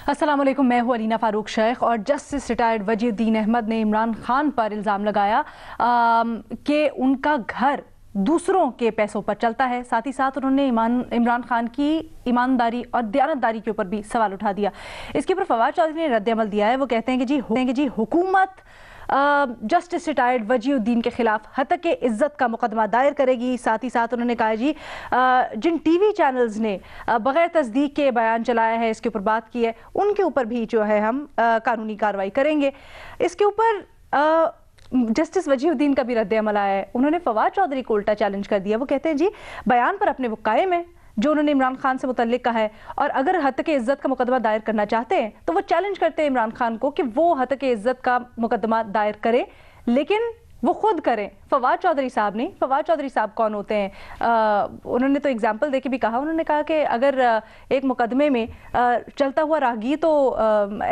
अस्सलाम वालेकुम, मैं हूँ अलीना फारूक शेख। और जस्टिस रिटायर्ड वजीउद्दीन अहमद ने इमरान खान पर इल्ज़ाम लगाया कि उनका घर दूसरों के पैसों पर चलता है। साथ ही साथ उन्होंने इमरान खान की ईमानदारी और दयानतदारी के ऊपर भी सवाल उठा दिया। इसके ऊपर फवाद चौधरी ने रद्द-ए-अमल दिया है। वो कहते हैं कि जी हुकूमत जस्टिस रिटायर्ड वजीउद्दीन के खिलाफ हतक इज़्ज़त का मुकदमा दायर करेगी। साथ ही साथ उन्होंने कहा जी जिन टीवी चैनल्स ने बगैर तस्दीक के बयान चलाया है, इसके ऊपर बात की है, उनके ऊपर भी जो है हम कानूनी कार्रवाई करेंगे। इसके ऊपर जस्टिस वजीउद्दीन का भी रद्द-ए-अमल आया है। उन्होंने फवाद चौधरी को उल्टा चैलेंज कर दिया। वो कहते हैं जी बयान पर अपने वो कायम है जो उन्होंने इमरान खान से मुतल्लिक कहा है, और अगर हतक इज़्ज़त का मुकदमा दायर करना चाहते हैं तो वो चैलेंज करते हैं इमरान खान को कि वो हतक इज़्ज़त का मुकदमा दायर करे, लेकिन वो खुद करें। फवाद चौधरी साहब नहीं। फवाद चौधरी साहब कौन होते हैं? उन्होंने तो एग्जाम्पल देके भी कहा। उन्होंने कहा कि अगर एक मुकदमे में चलता हुआ राहगीर तो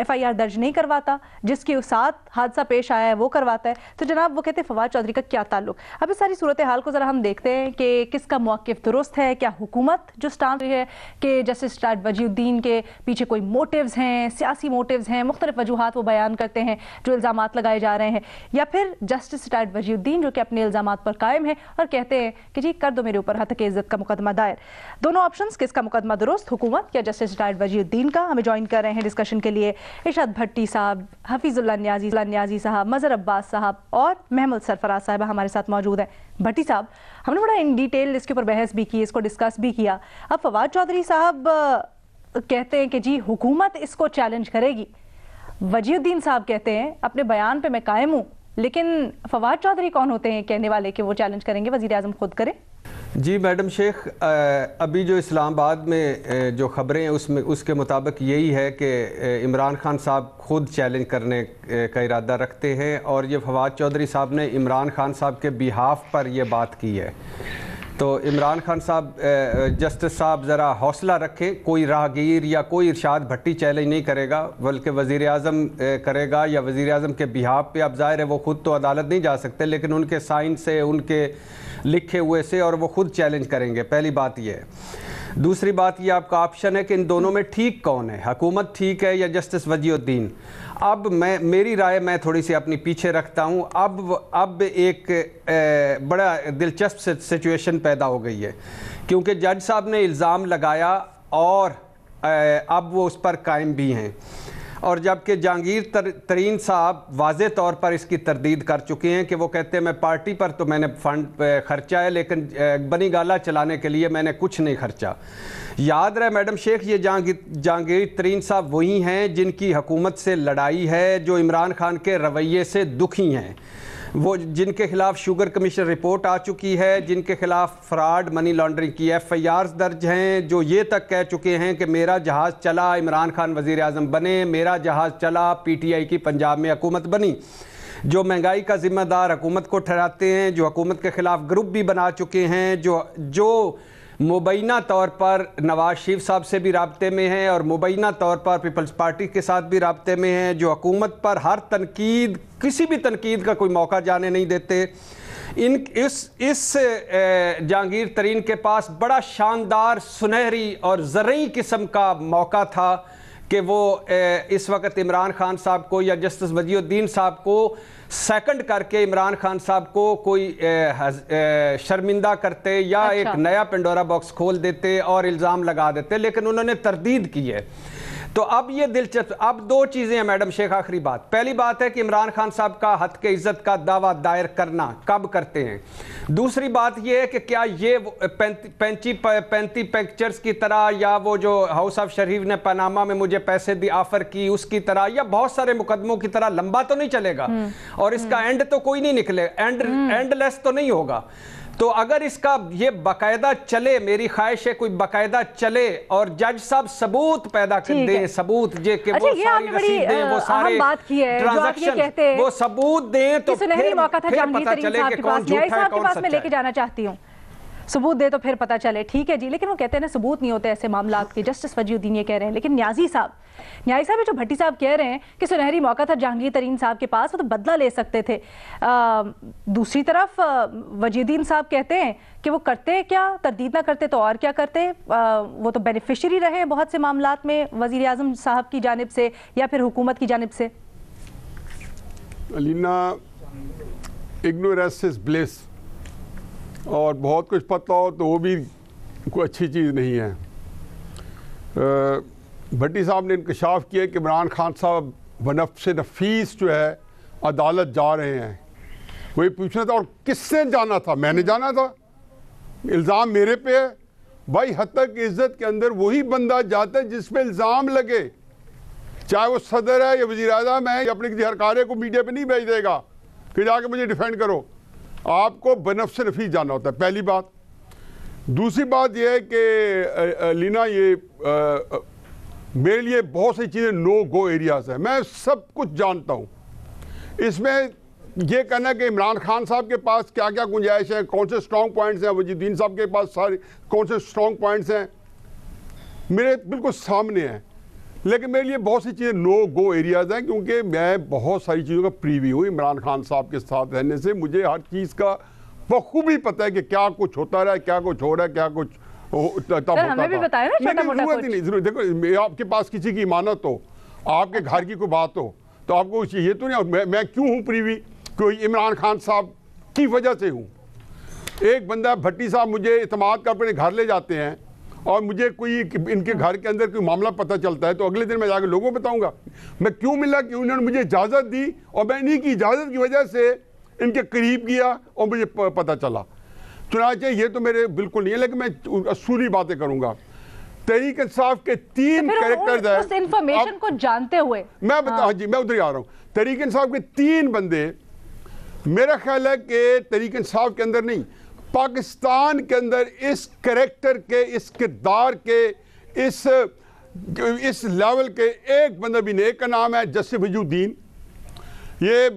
FIR दर्ज नहीं करवाता, जिसके साथ हादसा पेश आया है वो करवाता है। तो जनाब वो कहते हैं फवाद चौधरी का क्या ताल्लुक? अब इस सारी सूरत हाल को ज़रा हम देखते हैं कि किसका मौक़िफ़ दुरुस्त है। क्या हुकूमत जो स्टांस है कि जस्टिस रिटायर्ड वजीउद्दीन के पीछे कोई मोटिव्स हैं, सियासी मोटिव्स हैं, मुख्तलिफ वजूहात वो बयान करते हैं जो इल्ज़ामात लगाए जा रहे हैं, या फिर जस्टिस रिटायर्ड वजीउद्दीन जो कि अपने इल्ज़ामात पर कायम है और कहते हैं कि जी कर दो मेरे ऊपर हतक इज़्ज़त का मुकदमा दायर। दोनों ऑप्शंस, किसका मुकदमा दुरुस्त, हुकूमत या जस्टिस रिटायर्ड वजीउद्दीन का? हमें ज्वाइन कर रहे हैं डिस्कशन के लिए इरशाद भट्टी साहब, हफीजुल्लाह न्याजी साहब, मज़हर अब्बास साहब और महमूद सरफराज साहब हमारे साथ मौजूद हैं। भट्टी साहब, हमने बड़ा इन डिटेल इसके ऊपर बहस भी की, इसको डिस्कस भी किया। अब फवाद चौधरी साहब कहते हैं कि जी हुकूमत इसको चैलेंज करेगी। वजीउद्दीन साहब कहते हैं अपने बयान पे मैं कायम हूँ, लेकिन फवाद चौधरी कौन होते हैं कहने वाले कि वो चैलेंज करेंगे, वज़ीर आज़म खुद करें? जी मैडम शेख, अभी जो इस्लामाबाद में जो ख़बरें हैं उसमें उसके मुताबिक यही है कि इमरान खान साहब खुद चैलेंज करने का इरादा रखते हैं, और ये फवाद चौधरी साहब ने इमरान खान साहब के बिहाफ पर ये बात की है। तो इमरान खान साहब, जस्टिस साहब ज़रा हौसला रखें। कोई राहगीर या कोई इरशाद भट्टी चैलेंज नहीं करेगा, बल्कि वज़ीर आज़म करेगा, या वज़ीर आज़म के बिहाफ पे। अब ज़ाहिर है वो ख़ुद तो अदालत नहीं जा सकते, लेकिन उनके साइन से, उनके लिखे हुए से, और वो ख़ुद चैलेंज करेंगे। पहली बात ये है। दूसरी बात ये, आपका ऑप्शन है कि इन दोनों में ठीक कौन है, हुकूमत ठीक है या जस्टिस वजीउद्दीन? अब मेरी राय मैं थोड़ी सी अपनी पीछे रखता हूँ। अब एक बड़ा दिलचस्प सिचुएशन पैदा हो गई है, क्योंकि जज साहब ने इल्ज़ाम लगाया और अब वो उस पर कायम भी हैं, और जबकि जहांगीर तरीन साहब वाज़े तौर पर इसकी तरदीद कर चुके हैं कि वो कहते हैं मैं पार्टी पर तो मैंने फ़ंड खर्चा है, लेकिन बनी गाला चलाने के लिए मैंने कुछ नहीं खर्चा। याद रहे मैडम शेख, ये जहांगीर तरीन साहब वही हैं जिनकी हुकूमत से लड़ाई है, जो इमरान खान के रवैये से दुखी हैं, वो जिनके खिलाफ शुगर कमीशन रिपोर्ट आ चुकी है, जिनके खिलाफ फ्रॉड मनी लॉन्ड्रिंग की FIRs दर्ज हैं, जो ये तक कह चुके हैं कि मेरा जहाज़ चला इमरान खान वज़ीर आज़म बने, मेरा जहाज़ चला PTI की पंजाब में हुकूमत बनी, जो महंगाई का ज़िम्मेदार हुकूमत को ठहराते हैं, जो हुकूमत के ख़िलाफ़ ग्रुप भी बना चुके हैं, जो मुबैना तौर पर नवाज शरीफ साहब से भी राब्ते में हैं और मुबैना तौर पर पीपल्स पार्टी के साथ भी राब्ते में हैं, जो हुकूमत पर हर तनकीद, किसी भी तनकीद का कोई मौका जाने नहीं देते। इस जहांगीर तरीन के पास बड़ा शानदार, सुनहरी और ज़रई किस्म का मौका था कि वो इस वक्त इमरान खान साहब को या जस्टिस वजीउद्दीन साहब को सेकंड करके इमरान खान साहब को कोई शर्मिंदा करते, या एक नया पेंडोरा बॉक्स खोल देते और इल्ज़ाम लगा देते, लेकिन उन्होंने तरदीद की है। तो अब ये दिलचस्प, अब दो चीज़ें हैं मैडम शेख। आखिरी बात, पहली बात है कि इमरान खान साहब का हतक इज़्ज़त का दावा दायर करना कब करते हैं। दूसरी बात ये है कि क्या ये 35 पिक्चर्स की तरह, या वो जो हाउस ऑफ शरीफ ने पनामा में मुझे पैसे दी ऑफर की उसकी तरह, या बहुत सारे मुकदमों की तरह लंबा तो नहीं चलेगा, और इसका एंड तो कोई नहीं निकले, एंडलेस तो नहीं होगा। तो अगर इसका ये बाकायदा चले, मेरी ख्वाहिश है कोई बाकायदा चले, और जज साहब सबूत पैदा कर दें, सबूत जे के वो सारी रसीदें, वो सारे ट्रांजैक्शन, वो सबूत दें, तो फिर पता चले कि कौन झूठा है कौन सच्चा है। मैं लेके जाना चाहती हूँ सबूत दे तो फिर पता चले, ठीक है जी। लेकिन वो कहते हैं ना सबूत नहीं होते ऐसे मामलात के, जस्टिस वजी उद्दीन ये कह रहे हैं। लेकिन न्याजी साहब जो भट्टी साहब कह रहे हैं कि सुनहरी मौका था जहांगीर तरीन साहब के पास, वो तो बदला ले सकते थे। दूसरी तरफ वजीउद्दीन साहब कहते हैं कि वो करते क्या, तरदीद ना करते तो और क्या करते, वो तो बेनिफिशियरी रहे बहुत से मामलात में वजीर आज़म साहब की जानिब से या फिर हुकूमत की जानिब से। अलीना, इग्नोरेंस इज ब्लिस, और बहुत कुछ पता हो तो वो भी कोई अच्छी चीज़ नहीं है। भट्टी साहब ने इंकशाफ किया कि इमरान खान साहब बनफ्स नफीस जो है अदालत जा रहे हैं। वही पूछना था, और किससे जाना था? मैंने जाना था? इल्ज़ाम मेरे पे है भाई। हद तक इज़्ज़त के अंदर वही बंदा जाता है जिस पे इल्ज़ाम लगे, चाहे वो सदर है या वज़ीर आज़म है, या अपने किसी हरकारे को मीडिया पे नहीं भेज देगा कि जाके मुझे डिफेंड करो। आपको बनफ्स नफीस जाना होता है, पहली बात। दूसरी बात यह है कि लीना, ये मेरे लिए बहुत सी चीज़ें नो गो एरियाज़ हैं, मैं सब कुछ जानता हूँ। इसमें ये कहना कि इमरान खान साहब के पास क्या क्या गुंजाइश है, कौन से स्ट्रॉन्ग पॉइंट्स हैं, वजीउद्दीन साहब के पास सारे कौन से स्ट्रॉन्ग पॉइंट्स हैं, मेरे बिल्कुल सामने हैं। लेकिन मेरे लिए बहुत सी चीज़ें नो गो एरियाज़ हैं, क्योंकि मैं बहुत सारी चीज़ों का प्रीव्यू हूँ। इमरान खान साहब के साथ रहने से मुझे हर चीज़ का बखूबी पता है कि क्या कुछ होता रहा है, क्या कुछ हो रहा है, क्या कुछ हमें भी बताया ना छोटा मोटा कुछ। नहीं जरूर, देखो आपके पास किसी की इमानत हो, आपके घर की कोई बात हो, तो आपको ये तो नहीं मैं क्यों हूँ प्रीवी, कोई इमरान खान साहब की वजह से हूँ। एक बंदा भट्टी साहब मुझे इत्मीनान कर अपने घर ले जाते हैं, और मुझे कोई इनके घर के अंदर कोई मामला पता चलता है तो अगले दिन मैं जाकर लोगों को बताऊंगा मैं क्यों मिला, कि उन्होंने मुझे इजाज़त दी और मैं इन्हीं की इजाज़त की वजह से इनके करीब गया और मुझे पता चला। चुनाचे ये तो मेरे बिल्कुल नहीं है, लेकिन मैं असूली बातें करूंगा। तहरीक इंसाफ के 3 कैरेक्टर्स हैं। उस इंफॉर्मेशन को जानते हुए मैं बता, हाँ जी, मैं उधर ही आ रहा हूँ। तहरीक इंसाफ के 3 बंदे, मेरा ख्याल है कि तहरीक इंसाफ के अंदर नहीं, पाकिस्तान के अंदर इस कैरेक्टर के, इस किरदार के, इस लेवल के एक बंदा भी नहीं। एक का नाम है जस्टिस वजीउद्दीन। ये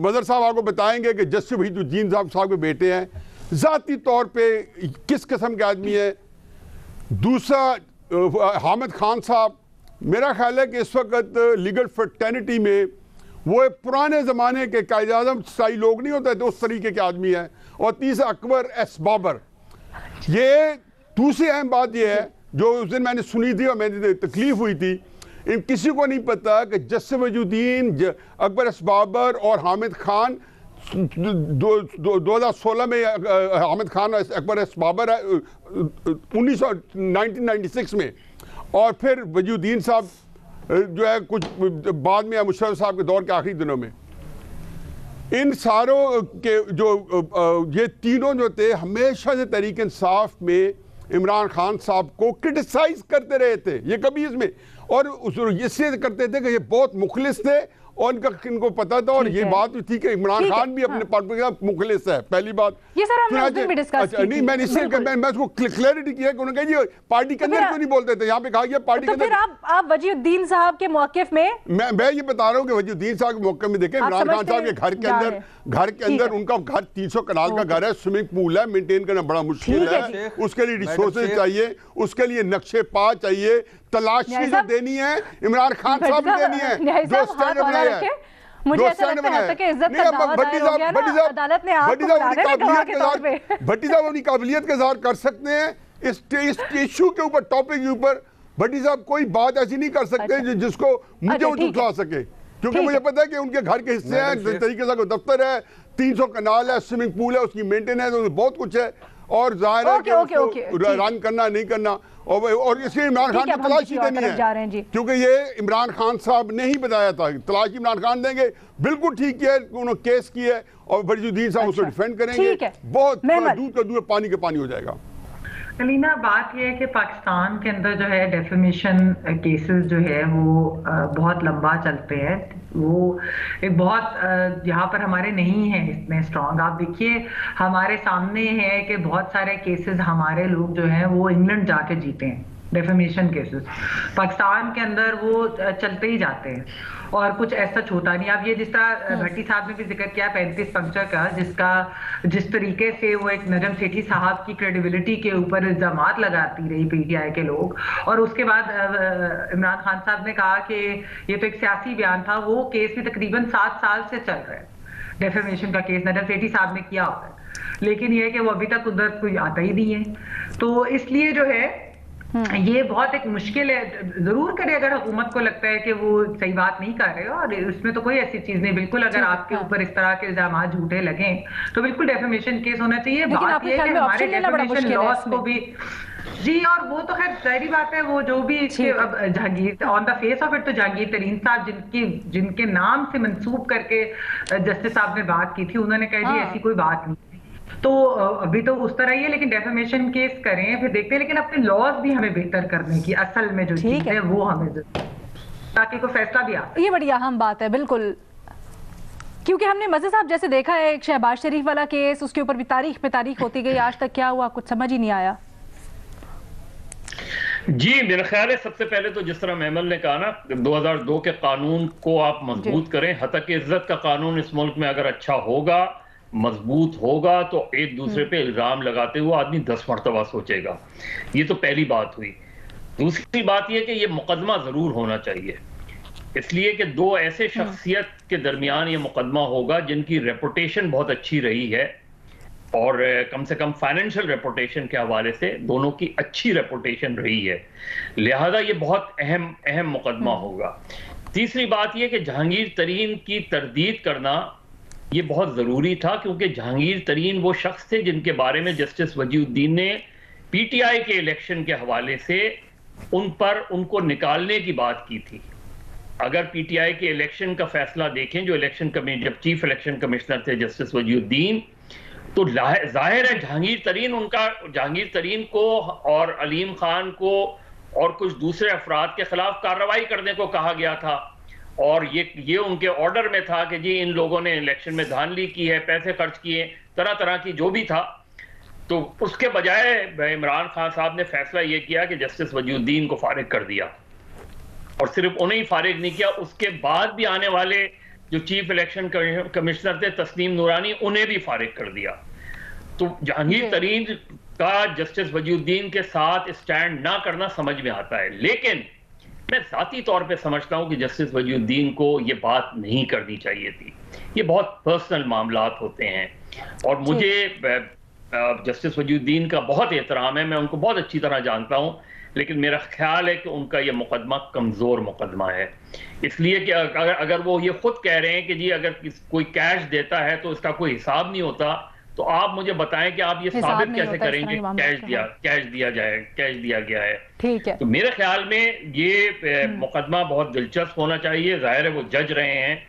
मदर साहब आपको बताएंगे कि जस्टिस वजीउद्दीन साहब के बेटे हैं, ज़ाती तौर पे किस किस्म के आदमी है। दूसरा हामिद खान साहब, मेरा ख्याल है कि इस वक्त लीगल फ्रेटर्निटी में वो पुराने ज़माने के कायद-ए-आज़म स्टाइल लोग नहीं होते तो उस तरीके के आदमी है। और तीसरा अकबर एस बाबर। ये दूसरी अहम बात ये है जो उस दिन मैंने सुनी थी और मैंने तकलीफ हुई थी, इन किसी को नहीं पता कि जस्टिस वजीउद्दीन, अकबर एस बाबर और हामिद खान 2016 में हामिद खान और अकबर एस बाबर 1996 में, और फिर वजीउद्दीन साहब जो है कुछ बाद में मुशर्रफ साहब के दौर के आखिरी दिनों में। इन सारों के जो ये तीनों जो थे हमेशा से तहरीक इंसाफ में इमरान खान साहब को क्रिटिसाइज करते रहे थे। ये कभी इसमें और इसलिए करते थे कि ये बहुत मुखलिस थे और इनको पता था, और ये बात भी थी कि इमरान खान भी अपने पार्टी का मुखलिस है। पहली बात ये सर हमने उस दिन भी डिस्कस की थी। नहीं, मैंने इसलिए मैं उसको क्लैरिटी किया कि उन्होंने कहा जी पार्टी के अंदर क्यों नहीं बोलते थे, यहाँ पे कहा गया पार्टी के अंदर। फिर आप वजीउद्दीन साहब के मौक़िफ़ में, मैं ये बता रहा हूँ कि वजीउद्दीन साहब के मौके में देखें, इमरान खान साहब के घर के अंदर उनका घर 300 कनाल का घर है, स्विमिंग पूल है, मेंटेन करना बड़ा मुश्किल है, उसके लिए रिसोर्सेज चाहिए, उसके लिए नक्शे पा चाहिए, तलाशी जो देनी है इमरान खान साहब ने देनी है, जो स्टैंड बनाया है। मुझे ऐसा लगता है कि इज्जत का दावा दायर हो गया ना, अदालत ने आपको बुलाने में गवाह के तौर पे। भट्टी साहब अपनी काबिलियत का इज़हार कर सकते हैं इस इशू के ऊपर, टॉपिक के ऊपर। भट्टी साहब कोई बात ऐसी नहीं कर सकते जिसको मुझे उठा सके, क्योंकि मुझे पता है कि उनके घर के हिस्से हैं, तरीके से दफ्तर है, 300 कनाल है, स्विमिंग पूल है, उसकी मेंटेनेंस, बहुत कुछ है, और जाहिर है कि उसको रन करना नहीं करना, और इसलिए इमरान खान को तलाशी देनी है, क्योंकि ये इमरान खान साहब ने ही बताया था तलाशी इमरान खान देंगे। बिल्कुल ठीक है, उन्होंने केस किया है और वजीउद्दीन साहब उसको डिफेंड करेंगे, बहुत दूध का दूध पानी का पानी हो जाएगा। अलीना, बात यह है कि पाकिस्तान के अंदर जो है डेफेमेशन केसेस जो है वो बहुत लंबा चलते हैं। वो एक बहुत यहाँ पर हमारे नहीं है इतने स्ट्रॉन्ग। आप देखिए हमारे सामने है कि बहुत सारे केसेस हमारे लोग जो हैं वो इंग्लैंड जाके जीते हैं। डेफेमेशन केसेस पाकिस्तान के अंदर वो चलते ही जाते हैं और कुछ ऐसा छोटा नहीं। अब ये जिस तरह भट्टी साहब ने भी जिक्र किया 35 पंक्चर का, जिस तरीके से वो एक नजम सेठी साहब की क्रेडिबिलिटी के ऊपर इल्जामात लगाती रही पीटीआई के लोग, और उसके बाद इमरान खान साहब ने कहा कि ये तो एक सियासी बयान था। वो केस भी तकरीबन 7 साल से चल रहा है, डेफेमेशन का केस नजम सेठी साहब ने किया होता है, लेकिन ये है कि वो अभी तक उधर कोई आता ही नहीं है। तो इसलिए जो है ये बहुत एक मुश्किल है। जरूर करे अगर हुकूमत को लगता है कि वो सही बात नहीं कर रहे हो, और इसमें तो कोई ऐसी चीज नहीं, बिल्कुल अगर आपके ऊपर इस तरह के इल्जाम झूठे लगे तो बिल्कुल डेफेमेशन केस होना चाहिए। बात ये है कि हमारे डेफेमेशन लॉस को भी जी, और वो तो खैर जाहिर बात है, वो जो भी इसके अब Jahangir on the face of it तो जहांगीर तरीन साहब जिनके नाम से मंसूब करके जस्टिस साहब ने बात की थी, उन्होंने कहा जी ऐसी कोई बात नहीं। तो अभी तो उस तरह ही है, लेकिन डेफेमेशन केस करें फिर देखते हैं, लेकिन अपने लॉज भी हमें बेहतर करने की असल में जो चीज है वो हमें, ताकि कोई फैसला भी आ। ये बड़ी अहम बात है बिल्कुल, क्योंकि हमने मज़े साहब जैसे देखा है एक शहबाज शरीफ वाला केस, उसके ऊपर भी तारीख पे तारीख होती गई, आज तक क्या हुआ कुछ समझ ही नहीं आया। जी मेरा ख्याल है सबसे पहले तो जिस तरह मेमल ने कहा ना, 2002 के कानून को आप मजबूत करें। हतक इज्जत का कानून इस मुल्क में अगर अच्छा होगा, मजबूत होगा, तो एक दूसरे पे इल्जाम लगाते हुए आदमी 10 मरतबा सोचेगा। ये तो पहली बात हुई। दूसरी बात यह कि ये मुकदमा जरूर होना चाहिए, इसलिए कि दो ऐसे शख्सियत के दरमियान ये मुकदमा होगा जिनकी रेपुटेशन बहुत अच्छी रही है, और कम से कम फाइनेंशियल रेपुटेशन के हवाले से दोनों की अच्छी रेपुटेशन रही है, लिहाजा ये बहुत अहम मुकदमा होगा। तीसरी बात यह कि जहांगीर तरीन की तरदीद करना ये बहुत ज़रूरी था, क्योंकि जहांगीर तरीन वो शख्स थे जिनके बारे में जस्टिस वजीउद्दीन ने पीटीआई के इलेक्शन के हवाले से उनको निकालने की बात की थी। अगर पीटीआई के इलेक्शन का फैसला देखें, जो जब चीफ इलेक्शन कमिश्नर थे जस्टिस वजीउद्दीन, तो जाहिर है जहांगीर तरीन को और अलीम खान को और कुछ दूसरे अफराद के खिलाफ कार्रवाई करने को कहा गया था, और ये उनके ऑर्डर में था कि जी इन लोगों ने इलेक्शन में धांधली की है, पैसे खर्च किए, तरह तरह की जो भी था। तो उसके बजाय इमरान खान साहब ने फैसला ये किया कि जस्टिस वजीउद्दीन को फारिग कर दिया, और सिर्फ उन्हें ही फारिग नहीं किया, उसके बाद भी आने वाले जो चीफ इलेक्शन कमिश्नर थे तस्नीम नूरानी, उन्हें भी फारिग कर दिया। तो जहांगीर तरीन का जस्टिस वजीउद्दीन के साथ स्टैंड ना करना समझ में आता है, लेकिन मैं ज़ाती तौर पे समझता हूं कि जस्टिस वजीउद्दीन को ये बात नहीं करनी चाहिए थी। ये बहुत पर्सनल मामलात होते हैं, और मुझे जस्टिस वजीउद्दीन का बहुत एहतराम है, मैं उनको बहुत अच्छी तरह जानता हूं, लेकिन मेरा ख्याल है कि उनका ये मुकदमा कमज़ोर मुकदमा है, इसलिए कि अगर वो ये खुद कह रहे हैं कि जी अगर कोई कैश देता है तो इसका कोई हिसाब नहीं होता, तो आप मुझे बताएं कि आप ये साबित कैसे करेंगे कैश दिया गया है। ठीक है, तो मेरे ख्याल में ये मुकदमा बहुत दिलचस्प होना चाहिए। जाहिर है वो जज रहे हैं,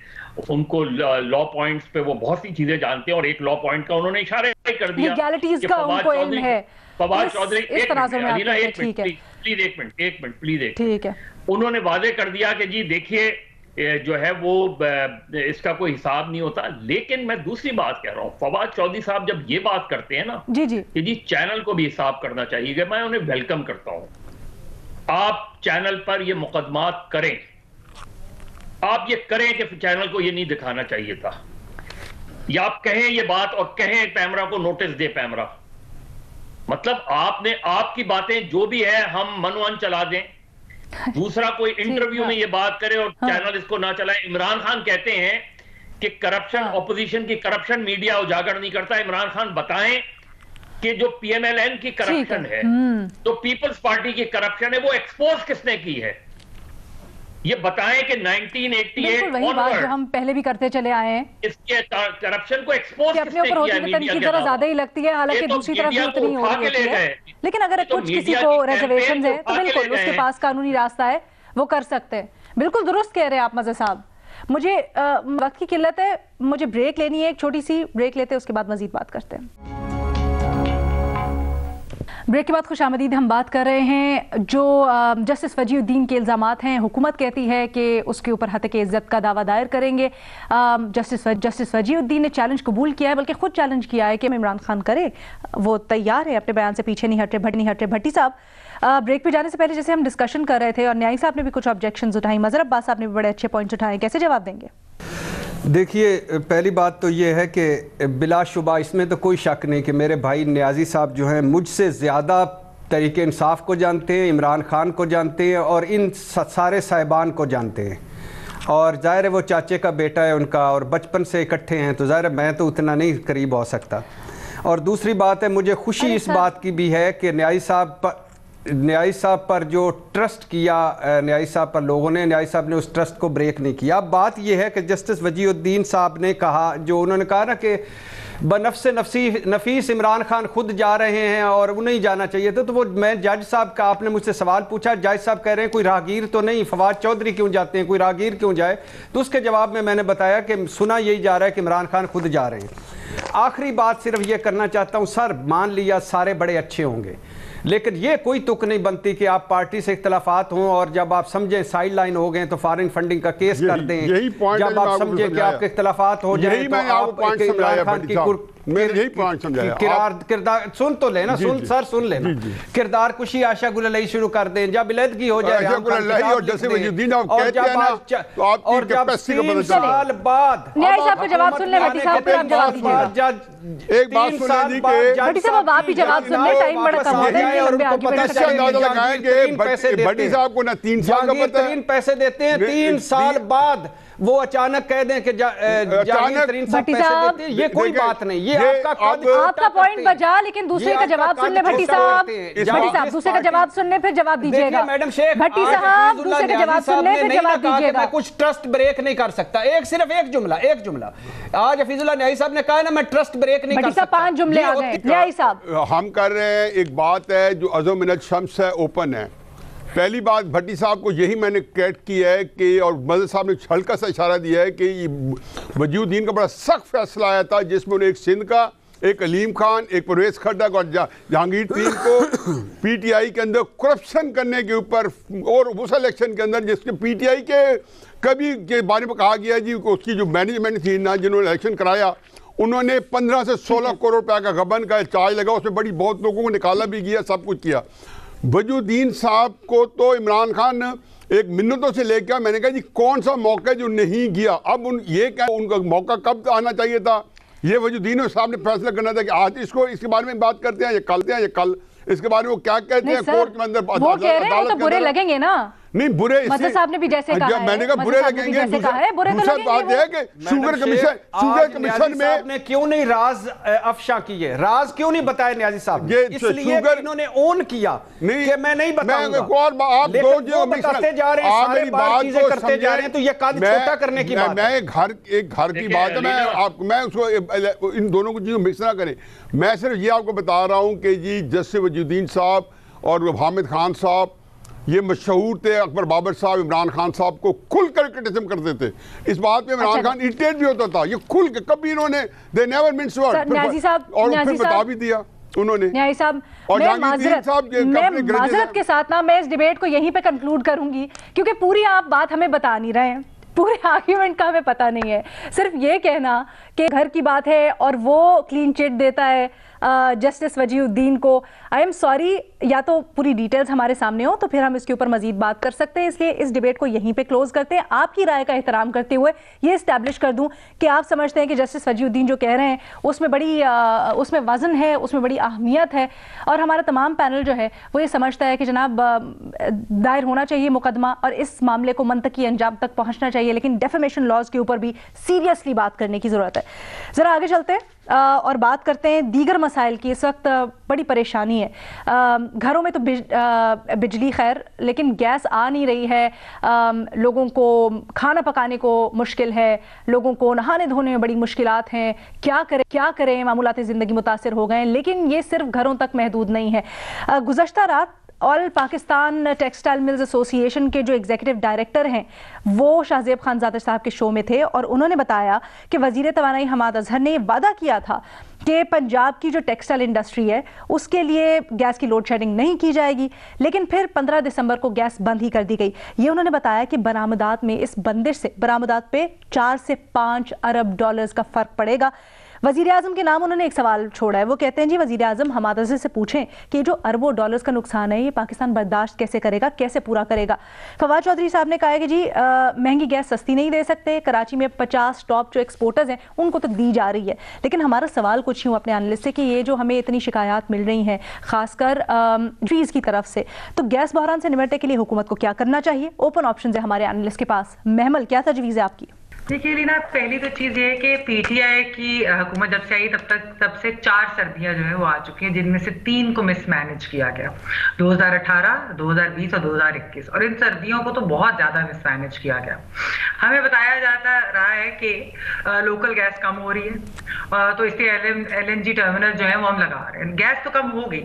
उनको लॉ पॉइंट्स पे वो बहुत सी चीजें जानते हैं, और एक लॉ पॉइंट का उन्होंने इशारा कर दिया कि फवाद चौधरी एक मिनट ठीक है, उन्होंने वादे कर दिया कि जी देखिए जो है वो इसका कोई हिसाब नहीं होता। लेकिन मैं दूसरी बात कह रहा हूं, फवाद चौधरी साहब जब ये बात करते हैं ना कि जी चैनल को भी हिसाब करना चाहिए, मैं उन्हें वेलकम करता हूं। आप चैनल पर ये मुकदमात करें, आप ये करें कि चैनल को ये नहीं दिखाना चाहिए था, या आप कहें ये बात और कहें पैमरा को नोटिस दे, पैमरा मतलब आपकी बातें जो भी है हम मनवन चला दें, दूसरा कोई इंटरव्यू में ये बात करे और चैनल इसको ना चलाए। इमरान खान कहते हैं कि करप्शन, ऑपोजिशन की करप्शन मीडिया उजागर नहीं करता। इमरान खान बताएं कि जो पीएमएलएन की करप्शन है, तो पीपल्स पार्टी की करप्शन है, वो एक्सपोज किसने की है, ये बताएं कि 1988 वही बात जो हम पहले भी करते चले आए हैं, इसके करप्शन को एक्सपोज अपने ऊपर होती है तनकीद जरा ज्यादा ही लगती है, हालांकि दूसरी तरफ भी उतनी हो रही है। लेकिन अगर कुछ किसी को रिजर्वेशन है तो बिल्कुल उसके पास कानूनी रास्ता है, वो कर सकते हैं। बिल्कुल दुरुस्त कह रहे हैं आप मज़े साहब। मुझे वक्त की किल्लत है, मुझे ब्रेक लेनी है, एक छोटी सी ब्रेक लेते हैं, उसके बाद मजीद बात करते हैं। ब्रेक के बाद खुशामदीद। हम बात कर रहे हैं जो जस्टिस वजीउद्दीन के इल्ज़ामात हैं। हुकूमत कहती है कि उसके ऊपर हत्या इज़्ज़त का दावा दायर करेंगे। जस्टिस वजीउद्दीन ने चैलेंज कबूल किया है, बल्कि खुद चैलेंज किया है कि इमरान खान करे, वो तैयार है, अपने बयान से पीछे नहीं हटे। भट्टी साहब, ब्रेक पे जाने से पहले जैसे हम डिस्कशन कर रहे थे और न्यायी साहब ने भी कुछ ऑब्जेक्शंस उठाई, मज़हर अब्बास साहब ने भी बड़े अच्छे पॉइंट्स उठाए, कैसे जवाब देंगे? देखिए, पहली बात तो ये है कि बिलाशुबा इसमें तो कोई शक नहीं कि मेरे भाई न्याजी साहब जो हैं मुझसे ज़्यादा तरीके इंसाफ को जानते हैं, इमरान खान को जानते हैं और इन सारे साहिबान को जानते हैं। और ज़ाहिर है वो चाचे का बेटा है उनका और बचपन से इकट्ठे हैं, तो ज़ाहिर है मैं तो उतना नहीं करीब हो सकता। और दूसरी बात है, मुझे खुशी इस बात की भी है कि न्याई साहब पर जो ट्रस्ट किया न्याई साहब पर लोगों ने, न्याई साहब ने उस ट्रस्ट को ब्रेक नहीं किया। अब बात यह है कि जस्टिस वजीउद्दीन साहब ने कहा, जो उन्होंने कहा ना कि बनफ्स नफीस इमरान खान खुद जा रहे हैं और उन्हें जाना चाहिए था, तो वो मैं जज साहब का, आपने मुझसे सवाल पूछा, जज साहब कह रहे हैं कोई राहगीर तो नहीं, फवाद चौधरी क्यों जाते हैं, कोई राहगीर क्यों जाए? तो उसके जवाब में मैंने बताया कि सुना यही जा रहा है कि इमरान खान खुद जा रहे हैं। आखिरी बात सिर्फ ये करना चाहता हूँ, सर मान लिया सारे बड़े अच्छे होंगे, लेकिन ये कोई तुक नहीं बनती कि आप पार्टी से इख्तलाफात हों और जब आप समझें साइड लाइन हो गए तो फॉरेन फंडिंग का केस कर दें। जब आप समझें कि आपके इख्तलाफात हो जाए तो आप इमरान खान की किरदार सुन तो लेना, सुन लेना, किरदार कुशी आशा गुललई शुरू कर दें, जब इलेदगी हो जाए और जब 3 साल बाद न्याय साहब का जवाब सुन ले। भट्टी साहब फिर आप जवाब दीजिएगा। एक बात सुन लीजिए कि भट्टी साहब आप ही जवाब सुन ले, टाइम बड़ा कम होता है, और उनको पता से अंदाजा लगाएं कि भट्टी साहब को ना 3 साल का पता है, पैसे देते हैं, 3 साल बाद वो अचानक कह दें कि भट्टी साहब ये कोई बात नहीं, ये आपका पॉइंट बजा, लेकिन दूसरे का जवाब सुन ले। भट्टी साहब दूसरे का जवाब सुन ले, फिर जवाब दीजिएगा। मैडम शेख, भट्टी साहब दूसरे का जवाब सुन ले, फिर जवाब दीजिएगा। मैं कुछ ट्रस्ट ब्रेक नहीं कर सकता, सिर्फ एक जुमला आज हफीजुल्लाह न्याई साहब ने कहा ना, मैं ट्रस्ट ब्रेक नहीं कर सकता। 5 जुमले आ गए न्याई साहब। हम कर रहे हैं, एक बात है जो अज़म मिनत शम्स है, ओपन है। पहली बात भट्टी साहब को यही मैंने कैट किया है कि, और मज़हर साहब ने हल्का सा इशारा दिया है कि वजीउद्दीन का बड़ा सख्त फैसला आया था जिसमें उन्हें एक सिंध का, एक अलीम खान, एक परवेज़ खट्टक और जहांगीर तीन को पीटीआई के अंदर करप्शन करने के ऊपर, और उस इलेक्शन के अंदर जिसके पीटीआई के कभी के बारे में कहा गया जी, उसकी जो मैनेजमेंट थी ना, जिन्होंने इलेक्शन कराया, उन्होंने 15 से 16 करोड़ रुपए का गबन का चार्ज लगा, उसमें बड़ी बहुत लोगों को निकाला भी गया, सब कुछ किया। वजीउद्दीन साहब को तो इमरान खान एक मिन्नतों से लेके आया। मैंने कहा जी कौन सा मौका जो नहीं गया, अब ये क्या उनका मौका कब आना चाहिए था? ये वजीउद्दीन साहब ने फैसला करना था कि आज इसके बारे में बात करते हैं या कल इसके बारे में वो क्या कहते हैं कोर्ट के अंदर, वो कह रहे हैं तो बुरे लगेंगे ना। नहीं बुरे, मज़हर साहब ने भी जैसे कहा है, मैंने कहा बुरे लगेंगे। दूसरा बात है कि शुगर कमीशन में ने क्यों नहीं राज अफशा किए, राज क्यों नहीं बताया न्याजी साहब? इसलिए इन्होंने ओन किया कि मैं नहीं बताऊंगा। आप दो बताते जा रहे हैं, सारे बात चीजें करते जा रहे हैं, तो ये कद छोटा करने की बात है। एक घर की बात है, मैं उसको इन दोनों को चीजों मिक्स ना करें। मैं सिर्फ ये आपको बता रहा हूं कि जी जस्टिस वजीउद्दीन साहब और हामिद खान साहब ये मशहूर थे, अकबर बाबर साहब इमरान खान साहब को खुल कर क्रिटिसिज्म करते थे। इस बात पे इमरान खान इरिटेट भी होता था, ये खुल के कभी इन्होंने दे नेवर मिन्स वर्ड, और फिर बता भी दिया उन्होंने। न्याई साहब, मैं माजरत के साथ ना मैं इस डिबेट को यहीं पे कंक्लूड करूंगी, क्योंकि पूरी आप बात हमें बता नहीं रहे हैं, पूरे आर्ग्यूमेंट का हमें पता नहीं है। सिर्फ ये कहना कि घर की बात है और वो क्लीन चिट देता है जस्टिस वजीउद्दीन को, आई एम सॉरी, या तो पूरी डिटेल्स हमारे सामने हो तो फिर हम इसके ऊपर मजीद बात कर सकते हैं। इसलिए इस डिबेट को यहीं पे क्लोज करते हैं। आपकी राय का एहतराम करते हुए ये इस्टेब्लिश कर दूं कि आप समझते हैं कि जस्टिस वजीउद्दीन जो कह रहे हैं उसमें बड़ी उसमें वजन है, उसमें बड़ी अहमियत है, और हमारा तमाम पैनल जो है वो ये समझता है कि जनाब दायर होना चाहिए मुकदमा और इस मामले को मंतकी अंजाम तक पहुँचना चाहिए, लेकिन डेफेमेशन लॉज के ऊपर भी सीरियसली बात करने की ज़रूरत है। ज़रा आगे चलते हैं और बात करते हैं दीगर मसाइल की। इस वक्त बड़ी परेशानी है घरों में, तो बिजली खैर, लेकिन गैस आ नहीं रही है, लोगों को खाना पकाने को मुश्किल है, लोगों को नहाने धोने में बड़ी मुश्किलात हैं। क्या करें, मामूलात ज़िंदगी मुतासिर हो गए हैं। लेकिन ये सिर्फ घरों तक महदूद नहीं है। गुज़श्ता रात all Pakistan textile mills association के जो एग्जीक्यूटिव डायरेक्टर हैं वो शाहजेब खानजादा साहब के शो में थे और उन्होंने बताया कि वज़ीर तवानाई हमाद अजहर ने वादा किया था कि पंजाब की जो टेक्सटाइल इंडस्ट्री है उसके लिए गैस की लोड शेडिंग नहीं की जाएगी, लेकिन फिर 15 दिसंबर को गैस बंद ही कर दी गई। ये उन्होंने बताया कि बरामदात में इस बंदिश से बरामदात पे 4 से 5 अरब डॉलर्स का फ़र्क पड़ेगा। वज़ीर आज़म के नाम उन्होंने एक सवाल छोड़ा है, वो कहते हैं जी वज़ीर आज़म हमाद अज़हर से पूछें कि जो अरबों डॉलर्स का नुकसान है ये पाकिस्तान बर्दाश्त कैसे करेगा, कैसे पूरा करेगा। फवाद चौधरी साहब ने कहा है कि जी महंगी गैस सस्ती नहीं दे सकते, कराची में 50 टॉप जो एक्सपोर्टर्स हैं उनको तो दी जा रही है, लेकिन हमारा सवाल कुछ यूँ अपने एनालिस्ट से कि ये जो हमें इतनी शिकायत मिल रही हैं खासकर तजवीज़ की तरफ से, तो गैस बहरान से निपटने के लिए हुकूमत को क्या करना चाहिए? ओपन ऑप्शन है हमारे एनालिस्ट के पास। महमल, क्या तजवीज़ है आपकी? देखिए लीना, पहली तो चीज़ ये है कि पीटीआई की हुकूमत जब से आई तब से 4 सर्दियां जो है वो आ चुकी हैं, जिनमें से 3 को मिसमैनेज किया गया, 2018, 2020 और 2021, और इन सर्दियों को तो बहुत ज़्यादा मिसमैनेज किया गया। हमें बताया जाता रहा है कि लोकल गैस कम हो रही है तो इसलिए LNG टर्मिनल जो है वो हम लगा रहे हैं। गैस तो कम हो गई,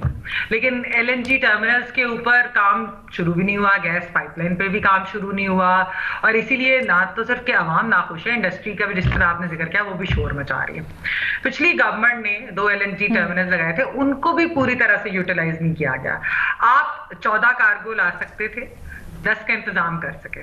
लेकिन LNG टर्मिनल्स के ऊपर काम शुरू भी नहीं हुआ, गैस पाइपलाइन पे भी काम शुरू नहीं हुआ, और इसीलिए ना तो सिर्फ कि अवाम नाखुश है, इंडस्ट्री का भी जिस तरह आपने जिक्र किया वो भी शोर मचा रही है। पिछली गवर्नमेंट ने 2 LNG टर्मिनल लगाए थे, उनको भी पूरी तरह से यूटिलाइज नहीं किया गया। आप 14 कार्गो ला सकते थे, 10 का इंतजाम कर सके,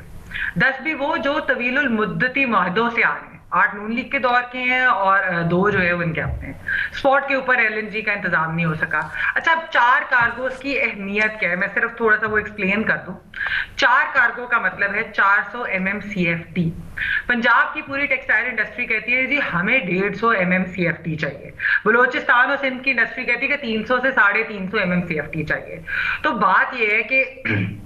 10 भी वो जो तवीलुल मुद्दती मुआहदों से आ रहे हैं, 8 नून लीग के दौर के हैं और 2 जो है वो इनके अपने हैं। स्पॉट के ऊपर LNG का इंतजाम नहीं हो सका। अच्छा, अब 4 कार्गोस की अहमियत क्या है, मैं सिर्फ थोड़ा सा वो एक्सप्लेन कर दूं। 4 कार्गो का मतलब है 400 MMCFD। पंजाब की पूरी टेक्सटाइल इंडस्ट्री कहती है जी हमें 150 MMCFD चाहिए, बलोचिस्तान और सिंध की इंडस्ट्री कहती है कि 300 से 350 MMCFD चाहिए। तो बात यह है कि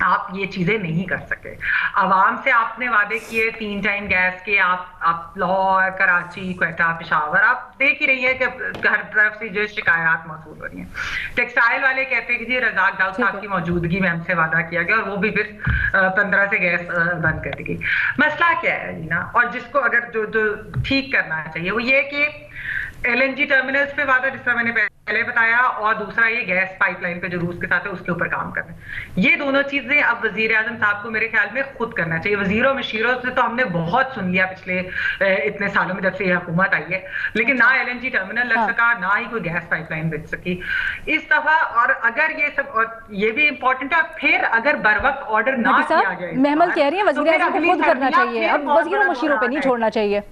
आप ये चीजें नहीं कर सके। आवाम से आपने वादे किए 3 टाइम गैस के, आप लाहौर, कराची, क्वेटा, पेशावर, आप देख ही रही है कि हर तरफ से जो शिकायत मौसूल हो रही हैं। टेक्सटाइल वाले कहते हैं कि जी रज़ाक दाऊद साहब की मौजूदगी में हमसे वादा किया गया और वो भी फिर 15 से गैस बंद कर दी गई। मसला क्या है ना, और जिसको अगर जो ठीक करना चाहिए वो ये कि LNG टर्मिनल्स पे वादा जिस तरह मैंने पहले बताया, और दूसरा ये गैस पाइपलाइन पे जो रूस के साथ है उसके ऊपर काम करना है। ये दोनों चीजें अब वजीर आजम साहब को मेरे ख्याल में खुद करना चाहिए। वजीरों मशीरों से तो हमने बहुत सुन लिया पिछले इतने सालों में जब से ये हुकूमत आई है, लेकिन ना LNG टर्मिनल लग सका, ना ही कोई गैस पाइपलाइन बिक सकी इस दफा। और अगर ये सब, और ये भी इंपॉर्टेंट है, फिर अगर बर वक्त ऑर्डर ना किया जाए, महमल कह रही है वजीर आजम को खुद करना चाहिए, अब वजीरों मशीरों पे नहीं छोड़ना चाहिए।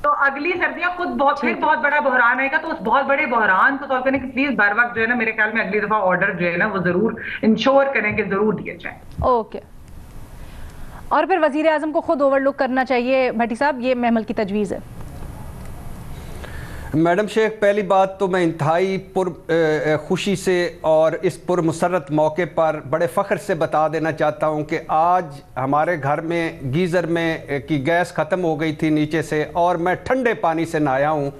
तो अगली सर्दियां खुद बहुत बड़ा बहरान आएगा, तो उस बहुत बड़े बहरान को सॉल्व करने के प्लीज बर वक्त जो है ना, मेरे ख्याल में अगली दफा ऑर्डर जो है ना वो जरूर इंश्योर करें कि जरूर दिए जाए। ओके, और फिर वजीर आजम को खुद ओवरलुक करना चाहिए भट्टी साहब, ये महमल की तजवीज़ है। मैडम शेख, पहली बात तो मैं इंतहाई खुशी से और इस पुरमसरत मौके पर बड़े फ़ख्र से बता देना चाहता हूँ कि आज हमारे घर में गीज़र में की गैस ख़त्म हो गई थी नीचे से, और मैं ठंडे पानी से नहाया हूँ,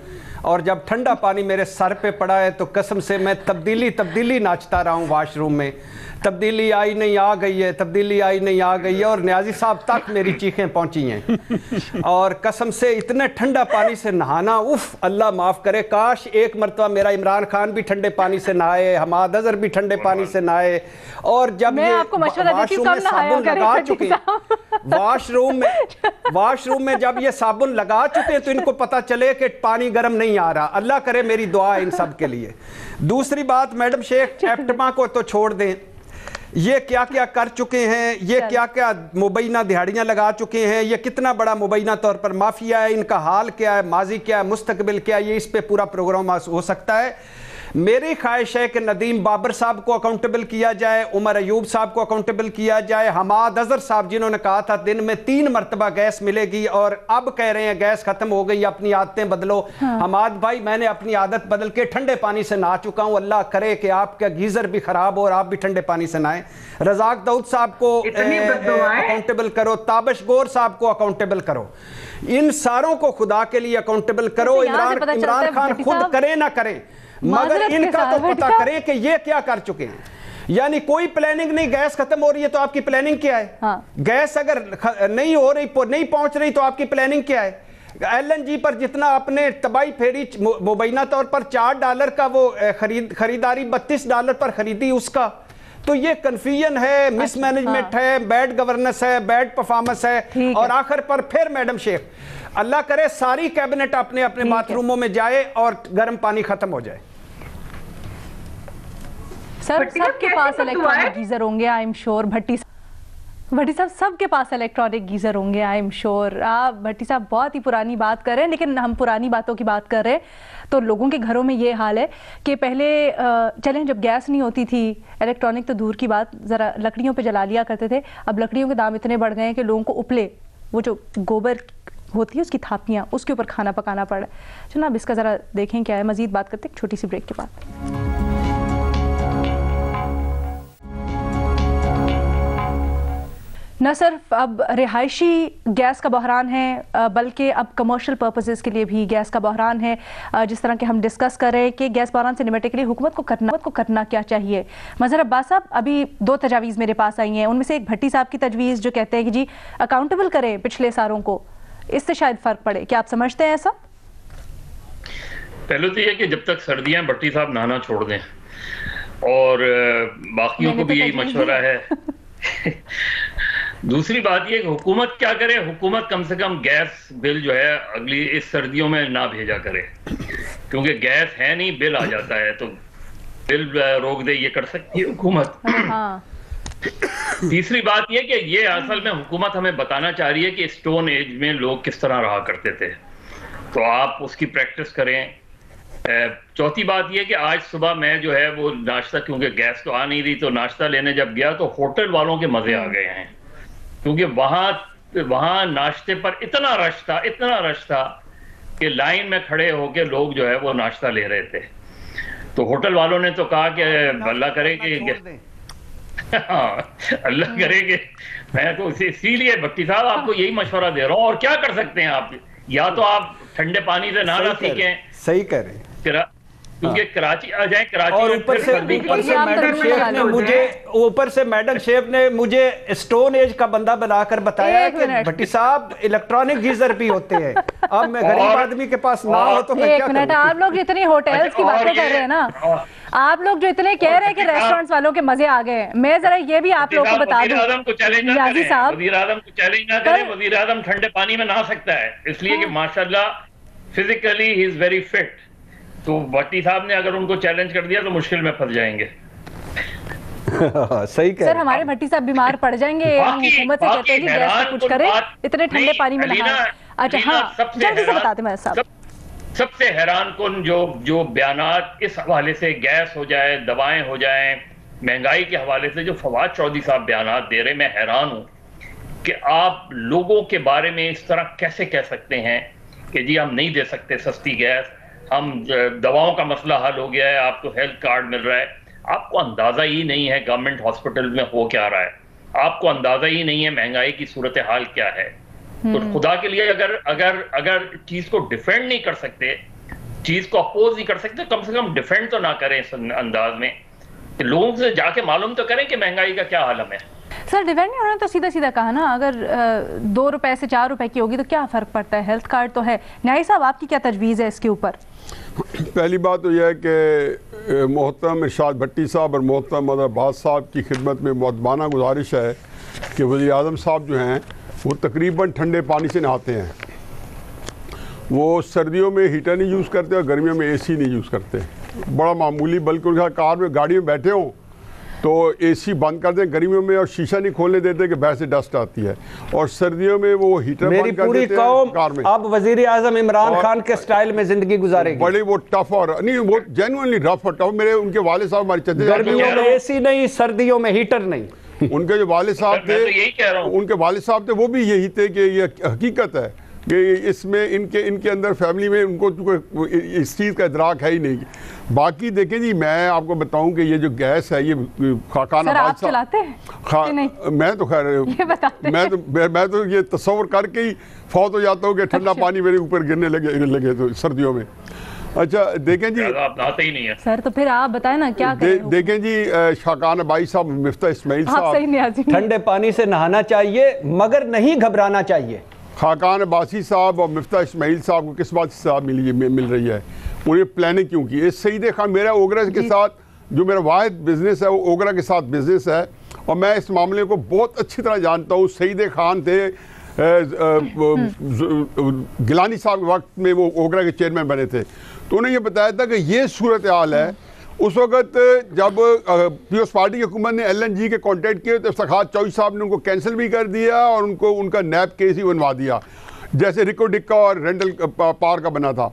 और जब ठंडा पानी मेरे सर पे पड़ा है तो कसम से मैं तब्दीली नाचता रहा हूँ वाशरूम में। तब्दीली आई नहीं आ गई है, तब्दीली आई नहीं आ गई है, और न्याजी साहब तक मेरी चीखें पहुंची हैं। और कसम से इतने ठंडा पानी से नहाना, उफ अल्लाह माफ़ करे, काश एक मरतबा मेरा इमरान खान भी ठंडे पानी से नहाए, हमाद अज़हर भी ठंडे पानी से नहाए। और जब ये वाशरूम में साबुन लगा चुके, वाशरूम में जब ये साबुन लगा चुके हैं तो इनको पता चले कि पानी गर्म नहीं आ रहा। अल्लाह करे, मेरी दुआ है इन सब के लिए। दूसरी बात मैडम शेख, एप्टमा को तो छोड़ दें, ये क्या क्या कर चुके हैं, ये क्या क्या मुबैना दिहाड़ियाँ लगा चुके हैं, ये कितना बड़ा मुबैना तौर पर माफिया है, इनका हाल क्या है, माजी क्या है, मुस्तकबिल क्या है, ये इस पे पूरा प्रोग्राम हो सकता है। मेरी ख्वाहिश है कि नदीम बाबर साहब को अकाउंटेबल किया जाए, उमर अयूब साहब को अकाउंटेबल किया जाए, हमाद अज़हर साहब जिन्होंने कहा था दिन में 3 मरतबा गैस मिलेगी और अब कह रहे हैं गैस खत्म हो गई, अपनी आदतें बदलो। हाँ। हमाद भाई, मैंने अपनी आदत बदल के ठंडे पानी से नहा चुका हूँ, अल्लाह करे कि आपका गीजर भी खराब हो और आप भी ठंडे पानी से नहाएं। रज़ाक दाऊद साहब को अकाउंटेबल करो, ताबिश गौर साहब को अकाउंटेबल करो, इन सारों को खुदा के लिए अकाउंटेबल करो। इमरान खान खुद करे ना करे, मगर इनका तो पता करें कि ये क्या कर चुके हैं। यानी कोई प्लानिंग नहीं, गैस खत्म हो रही है तो आपकी प्लानिंग क्या है? हाँ। गैस अगर नहीं हो रही, नहीं पहुंच रही तो आपकी प्लानिंग क्या है? LNG पर जितना आपने तबाही फेरी मुबैना तौर पर $4 का वो खरीदारी $32 पर खरीदी, उसका تو یہ کنفیوژن ہے, مس مینجمنٹ ہے, بیڈ گورننس ہے, بیڈ پرفارمنس ہے, اور آخر پر پھر میڈم شیخ اللہ کرے ساری کیبنٹ اپنے اپنے باتھ روموں میں جائے اور گرم پانی ختم ہو جائے. سر سب کے پاس الیکٹرانک گیزر ہوں گے, آئی ایم شور. بھٹی صاحب سب کے پاس الیکٹرانک گیزر ہوں گے, آئی ایم شور. آپ بھٹی صاحب بہت ہی پرانی بات کر رہے ہیں, لیکن ہم پرانی باتوں کی بات کر رہے ہیں. تو لوگوں کے گھروں میں یہ حال ہے کہ پہلے چلیں جب گیس نہیں ہوتی تھی, الیکٹرانک تو دور کی بات, ذرا لکڑیوں پہ جلا لیا کرتے تھے. اب لکڑیوں کے دام اتنے بڑھ گئے ہیں کہ لوگوں کو اپلے وہ جو گوبر ہوتی ہے اس کی تھاپیاں, اس کے اوپر کھانا پکانا پڑا. جناب اس کا ذرا دیکھیں کیا ہے. مزید بات کرتے ہیں چھوٹی سی بریک کے بعد. نہ صرف اب رہائشی گیس کا بحران ہے بلکہ اب کمرشل پرپسز کے لیے بھی گیس کا بحران ہے. جس طرح کہ ہم ڈسکس کر رہے ہیں کہ گیس بحران سے نمٹنے کے لیے حکومت کو کرنا کیا چاہیے. مظہر عباس صاحب, ابھی 2 تجاویز میرے پاس آئی ہیں, ان میں سے ایک بھٹی صاحب کی تجویز جو کہتے ہیں کہ جی اکاؤنٹیبل کریں پچھلے سالوں کو, اس سے شاید فرق پڑے. کیا آپ سمجھتے ہیں ایسا؟ پہلے تو یہ کہ جب تک سردیاں بھٹی صاحب نہانا چھوڑ دیں, اور باقیوں کو بھی یہی مشورہ ہے. دوسری بات یہ کہ حکومت کیا کرے, حکومت کم سے کم گیس بل جو ہے اگلی اس سردیوں میں نہ بھیجا کرے, کیونکہ گیس ہے نہیں, بل آ جاتا ہے, تو بل روک دے, یہ کر سکتی ہے حکومت. تیسری بات یہ کہ یہ اصل میں حکومت ہمیں بتانا چاہ رہی ہے کہ اسٹون ایج میں لوگ کس طرح رہا کرتے تھے, تو آپ اس کی پریکٹس کریں. چوتھی بات یہ کہ آج صبح میں جو ہے وہ ناشتہ, کیونکہ گیس تو آ نہیں رہی, تو ناشتہ لینے جب گیا تو ہوٹل والوں کے مزے آ گئے ہیں, کیونکہ وہاں ناشتے پر اتنا رش تھا کہ لائن میں کھڑے ہو کے لوگ جو ہے وہ ناشتہ لے رہے تھے. تو ہوٹل والوں نے تو کہا کہ اللہ کرے کہ اللہ کرے کہ, میں تو اسی لیے بھٹی صاحب آپ کو یہی مشورہ دے رہا ہوں. اور کیا کر سکتے ہیں آپ, یا تو آپ ٹھنڈے پانی سے نہانا سیکھیں. صحیح کہہ رہے ہیں, کیونکہ کراچی آ جائیں, کراچی اور اوپر سے میڈم شیخ نے مجھے اسٹون ایج کا بندہ بنا کر بتایا کہ بھٹی صاحب الیکٹرانک گیزر بھی ہوتے ہیں. اب میں غریب آدمی کے پاس نہ ہو تو میں کیا کروں. آپ لوگ اتنی ہوٹلز کی باتیں کر رہے ہیں نا, آپ لوگ جو اتنے کہہ رہے ہیں کہ ریسٹورنٹس والوں کے مزے آ گئے ہیں, میں ذرا یہ بھی آپ لوگوں کو بتا دوں, وزیر اعظم کو چیلنج نہ کریں. وزیر اعظم ٹھنڈے پانی میں نہا سکتا ہے, اس لیے کہ ماشاءاللہ فزیکلی ہی از ویری فٹ. تو بھٹی صاحب نے اگر ان کو چیلنج کر دیا تو مشکل میں پھنس جائیں گے. صحیح کہہ سر, ہمارے بھٹی صاحب بیمار پڑ جائیں گے, ہم حکومت سے کہتے ہیں کہ گیس سے کچھ کرے, اتنے ٹھنڈے پانی میں نہائیں. اچھا ہاں, جلدی سے بتاتے ہیں صاحب. سب سے حیران کن جو بیانات اس حوالے سے, گیس ہو جائے, دوائیں ہو جائیں, مہنگائی کے حوالے سے جو فواد چودھری صاحب بیانات دے رہے, میں حیران ہوں کہ آپ لوگوں کے بارے میں اس طرح کیسے کہہ سکتے ہیں کہ جی ہم نہیں دے سکتے سستی گیس, ہم دواؤں کا مسئلہ حل ہو گیا ہے, آپ کو ہیلتھ کارڈ مل رہا ہے. آپ کو اندازہ ہی نہیں ہے گورنمنٹ ہاسپٹل میں ہو کیا رہا ہے, آپ کو اندازہ ہی نہیں ہے مہنگائی کی صورتحال کیا ہے. تو خدا کے لیے اگر چیز کو ڈیفینڈ نہیں کر سکتے, چیز کو اپوز نہیں کر سکتے, کم سے کم ڈیفینڈ تو نہ کریں اس انداز میں, کہ لوگوں سے جا کے معلوم تو کریں کہ مہنگائی کا کیا عالم ہے. سر ڈیفینڈ نہیں ہونا, تو سیدھا سیدھا کہا نا, اگر 2 روپے سے 4 روپے کی ہوگی تو کیا فرق پڑتا ہے, ہیلتھ کارڈ تو ہے. نیائی صاحب آپ کی کیا تجویز ہے اس کے اوپر؟ پہلی بات تو یہ ہے کہ محترم ارشاد بھٹی صاحب اور محترم مظہر عباس صاحب کی خدمت میں مؤدبانہ گزارش ہے کہ وزیر اعظم صاحب جو ہیں وہ تقریباً ٹھنڈے پانی سے نہاتے ہیں. وہ سردیوں میں ہیٹر نہیں یوز کرتے اور گرمیوں میں اے سی نہیں یوز کرتے, بڑا معمولی. بلکہ ان کا کار میں گاڑی میں بیٹھے ہوں تو اے سی بند کر دیں گرمیوں میں, اور شیشہ نہیں کھولنے دیتے کہ باہر سے ڈسٹ آتی ہے, اور سردیوں میں وہ ہیٹر بند کر دیتے ہیں کار میں. اب وزیر اعظم عمران خان کے سٹائل میں زندگی گزارے گی. بڑی وہ ٹف, اور نہیں وہ جینوئنلی رف اور ٹف. میرے ان کے والد صاحب ہمارے چچا, گرمیوں میں اے سی نہیں, سردیوں میں ہیٹر نہیں. ان کے جو والد صاحب تھے, ان کے والد صاحب تھے, وہ بھی یہی تھے کہ یہ حقیقت ہے کہ اس میں ان کے اندر فیملی میں ان کو اس چیز کا ادراک ہے ہی نہیں. باقی دیکھیں جی, میں آپ کو بتاؤں کہ یہ جو گیس ہے, یہ خاقان آباد صاحب, میں تو خیر میں تو یہ تصور کر کے ہی فوت ہو جاتا ہوں کہ ٹھنڈا پانی میرے اوپر گرنے لگے تو سردیوں میں. اچھا دیکھیں جی, سر تو پھر آپ بتائیں نا کیا کریں. دیکھیں جی, خاقان آبائی صاحب, مفتاح اسماعیل صاحب, ٹھنڈے پانی سے نہانا چاہیے مگر نہیں گھبرانا چاہیے. خاقان عباسی صاحب اور مفتاح اسماعیل صاحب کو کس بات سے صاحب مل رہی ہے, انہیں پلاننگ کیوں کی؟ سعید خان میرا اوگرا کے ساتھ جو میرا واحد بزنس ہے وہ اوگرا کے ساتھ بزنس ہے، اور میں اس معاملے کو بہت اچھی طرح جانتا ہوں۔ سعید خان تھے گیلانی صاحب کے وقت میں، وہ اوگرا کے چیئرمین بنے تھے، تو انہیں یہ بتایا تھا کہ یہ صورتحال ہے۔ اس وقت جب پیپلز پارٹی کی حکومت نے LNG کے کانٹیکٹ کیے تو افتخار چوہدری صاحب نے ان کو کینسل بھی کر دیا اور ان کا نیب کیس ہی بنوا دیا، جیسے ریکو ڈکا اور رینڈل پار کا بنا تھا۔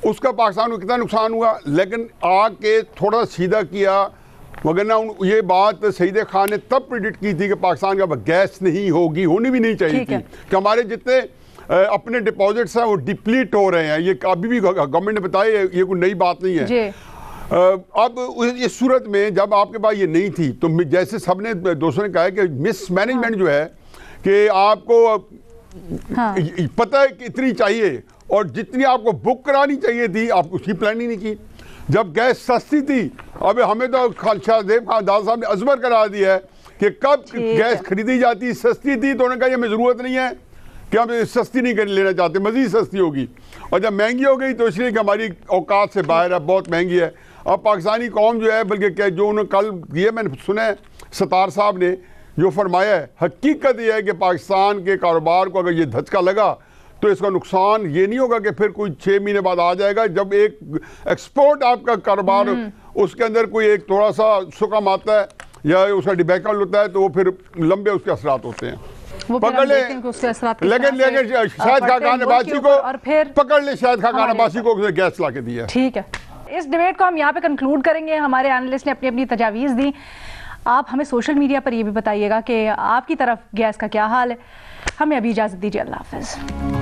اس کا پاکستان کو کتنا نقصان ہوا، لیکن آ کے تھوڑا سیدھا کیا، وگرنہ یہ بات سعید خان نے تب پریڈکٹ کی تھی کہ پاکستان کا گیس نہیں ہوگی، ہونی بھی نہیں چاہیے تھی، کہ ہمارے جتنے اپنے ڈپازٹس ہیں وہ ڈپلیٹ ہو رہے ہیں۔ یہ ابھی بھی گورنمنٹ نے بتایا، یہ کوئی نئی بات نہیں ہے۔ اب اس صورت میں جب آپ کے پاس یہ نہیں تھی تو جیسے سب نے دوستوں نے کہا کہ مس مینجمنٹ جو ہے کہ آپ کو پتہ ہے کہ اتنی چاہیے اور جتنی آپ کو بک کرانی چاہیے تھی آپ اس کی پلاننگ نہیں کی۔ جب گیس سستی تھی، اب ہمیں تو شاہزیب خان داد صاحب نے ازمر کرا دیا ہے کہ کب گیس خریدی جاتی، سستی تھی تو انہوں نے کہا یہ ہمیں ضرورت نہیں ہے کہ ہم سستی نہیں لینا چاہتے، مزید سستی ہوگی، اور جب مہنگی ہو گئی تو اس لیے کہ ہماری اوقات سے باہر ہے، بہت مہنگی ہے۔ اب پاکستانی قوم جو ہے، بلکہ جو انہوں نے کل یہ میں نے سنا ہے ستار صاحب نے جو فرمایا ہے، حقیقت یہ ہے کہ پاکستان کے کاروبار کو اگر یہ دھچکا لگا تو اس کا نقصان یہ نہیں ہوگا کہ پھر کوئی 6 مہینے بعد آ جائے گا۔ جب ایک ایکسپورٹ آپ کا کاروبار اس کے اندر کوئی ایک تھوڑا سا سکم آتا ہے یا اس کا ڈیبیکل ہوتا ہے تو وہ پھر لمبے اس کے اثرات ہوتے ہیں۔ پکڑ لیں لیکن شاہد خاقان عباسی کو پکڑ لیں، شاہد خاقان عباسی کو گیس لا کے دیا۔ ٹھیک ہے، اس ڈیبیٹ کو ہم یہاں پہ کنکلوڈ کریں گے۔ ہمارے اینالسٹ نے اپنی اپنی تجاویز دی، آپ ہمیں سوشل میڈیا پر یہ بھی بتائیے گا کہ آپ کی طرف گیس کا کیا حال ہے۔ ہمیں ابھی اجازت دیجیے، اللہ حافظ۔